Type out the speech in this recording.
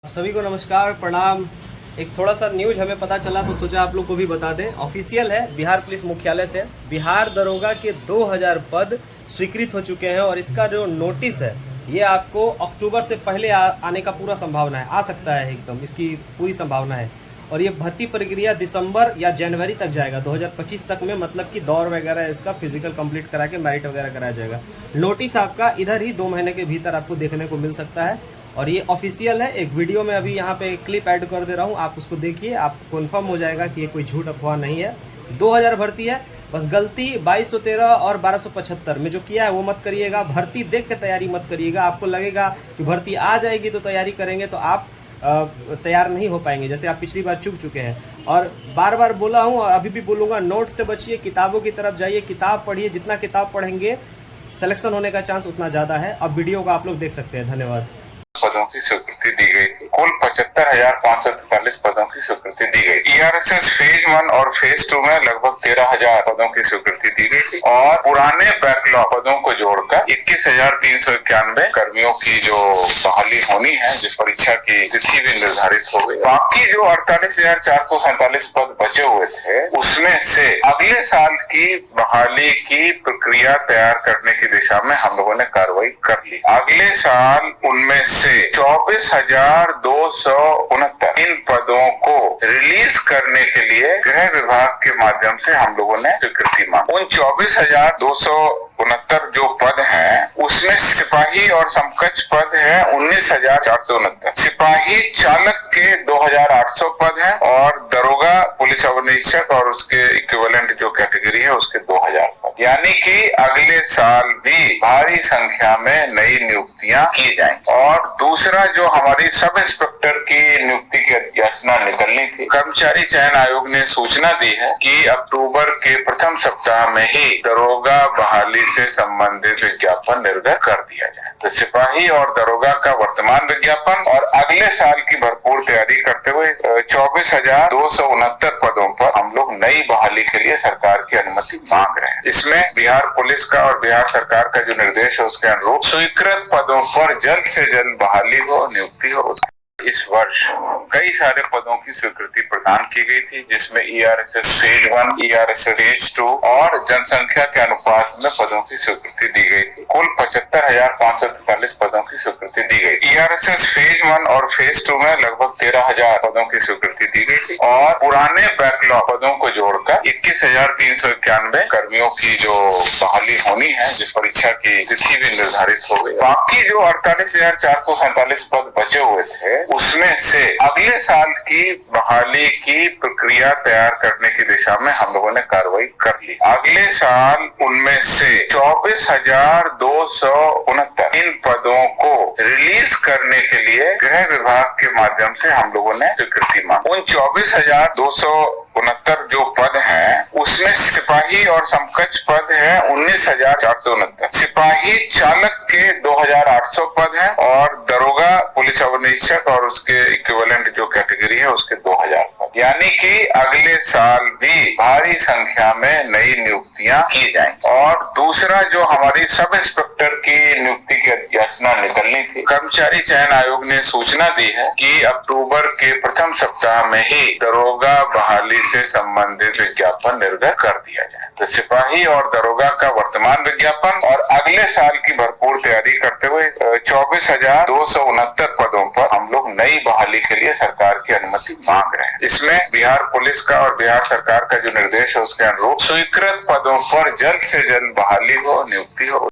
सभी को नमस्कार प्रणाम। एक थोड़ा सा न्यूज हमें पता चला तो सोचा आप लोग को भी बता दें। ऑफिशियल है, बिहार पुलिस मुख्यालय से बिहार दरोगा के 2000 पद स्वीकृत हो चुके हैं और इसका जो नोटिस है ये आपको अक्टूबर से पहले आने का पूरा संभावना है, आ सकता है, एकदम इसकी पूरी संभावना है। और ये भर्ती प्रक्रिया दिसंबर या जनवरी तक जाएगा 2025 तक में, मतलब कि दौर वगैरह इसका फिजिकल कंप्लीट करा के मेरिट वगैरह कराया जाएगा। नोटिस आपका इधर ही 2 महीने के भीतर आपको देखने को मिल सकता है और ये ऑफिशियल है। एक वीडियो में अभी यहाँ पे क्लिप ऐड कर दे रहा हूँ, आप उसको देखिए, आप कन्फर्म हो जाएगा कि ये कोई झूठ अफवाह नहीं है। 2000 भर्ती है, बस गलती 2213 और 1275 में जो किया है वो मत करिएगा। भर्ती देख के तैयारी मत करिएगा। आपको लगेगा कि भर्ती आ जाएगी तो तैयारी करेंगे तो आप तैयार नहीं हो पाएंगे, जैसे आप पिछली बार चूक चुके हैं। और बार बार बोला हूँ और अभी भी बोलूँगा, नोट से बचिए, किताबों की तरफ जाइए, किताब पढ़िए। जितना किताब पढ़ेंगे सिलेक्शन होने का चांस उतना ज़्यादा है। अब वीडियो को आप लोग देख सकते हैं। धन्यवाद। पदों की स्वीकृति दी गई थी। कुल 75,543 पदों की स्वीकृति दी गई। ईआरएसएस फेज 1 और फेज 2 में लगभग 13,000 पदों की स्वीकृति दी गई थी और पुराने बैकलॉग पदों को जोड़कर 21,391 कर्मियों की जो बहाली होनी है, जिस परीक्षा की तिथि भी निर्धारित हो गई। बाकी जो 48,447 पद बचे हुए थे उसमें से अगले साल की बहाली की प्रक्रिया तैयार करने की दिशा में हम लोगों ने कार्रवाई कर ली। अगले साल उनमें से 24,269 इन पदों को रिलीज करने के लिए गृह विभाग के माध्यम से हम लोगों ने स्वीकृति मांगी। उन 24,269 जो पद हैं उसमें सिपाही और समकक्ष पद हैं 19,469, सिपाही चालक के 2,800 पद हैं और दरोगा पुलिस अधीक्षक और उसके इक्विवेलेंट जो कैटेगरी है उसके 2,000 पद। यानी कि अगले साल भी भारी संख्या में नई नियुक्तियां की जाएंगी। और दूसरा, जो हमारी सब इंस्पेक्टर की नियुक्ति की याचना निकलनी थी, कर्मचारी चयन आयोग ने सूचना दी है कि अक्टूबर के प्रथम सप्ताह में ही दरोगा बहाली से संबंधित विज्ञापन निर्गत कर दिया जाए। तो सिपाही और दरोगा का वर्तमान विज्ञापन और अगले साल की भरपूर तैयारी करते हुए 24,269 पदों पर हम लोग नई बहाली के लिए सरकार की अनुमति मांग रहे हैं। इसमें बिहार पुलिस का और बिहार सरकार का जो निर्देश है उसके अनुरूप स्वीकृत पदों पर जल्द से जल्द बहाली हो, नियुक्ति हो। इस वर्ष कई सारे पदों की स्वीकृति प्रदान की गई थी, जिसमें ईआरएसएस फेज 1, ईआरएसएस फेज 2 और जनसंख्या के अनुपात में पदों की स्वीकृति दी गई थी। कुल 75,543 पदों की स्वीकृति दी गई। ईआरएसएस फेज 1 और फेज 2 में लगभग 13,000 पदों की स्वीकृति दी गई थी और पुराने बैकलॉग पदों को जोड़कर 21,391 कर्मियों की जो बहाली होनी है, जिस परीक्षा की तिथि भी निर्धारित हो गई। बाकी जो 48,447 पद बचे हुए थे उसमें से अगले साल की बहाली की प्रक्रिया तैयार करने की दिशा में हम लोगों ने कार्रवाई कर ली। अगले साल उनमें से 24,269 इन पदों को रिलीज करने के लिए गृह विभाग के माध्यम से हम लोगों ने स्वीकृति मांगी। उन 24,269 जो पद हैं उसमें सिपाही और समकक्ष पद हैं 19,469, सिपाही चालक के 2,800 पद हैं और दरोगा पुलिस अधीक्षक और उसके इक्विवेलेंट जो कैटेगरी है उसके 2,000 पद। यानी कि अगले साल भी भारी संख्या में नई नियुक्तियां की जाएंगी। और दूसरा, जो हमारी सब इंस्पेक्टर की नियुक्ति की याचना निकलनी थी, कर्मचारी चयन आयोग ने सूचना दी है कि अक्टूबर के प्रथम सप्ताह में ही दरोगा बहाली से संबंधित विज्ञापन निर्गत कर दिया जाए। तो सिपाही और दरोगा का वर्तमान विज्ञापन और अगले साल की भरपूर तैयारी करते हुए 24,269 पदों पर हम लोग नई बहाली के लिए सरकार की अनुमति मांग रहे हैं। इसमें बिहार पुलिस का और बिहार सरकार का जो निर्देश है उसके अनुरूप स्वीकृत पदों पर जल्द से जल्द बहाली हो, नियुक्ति हो।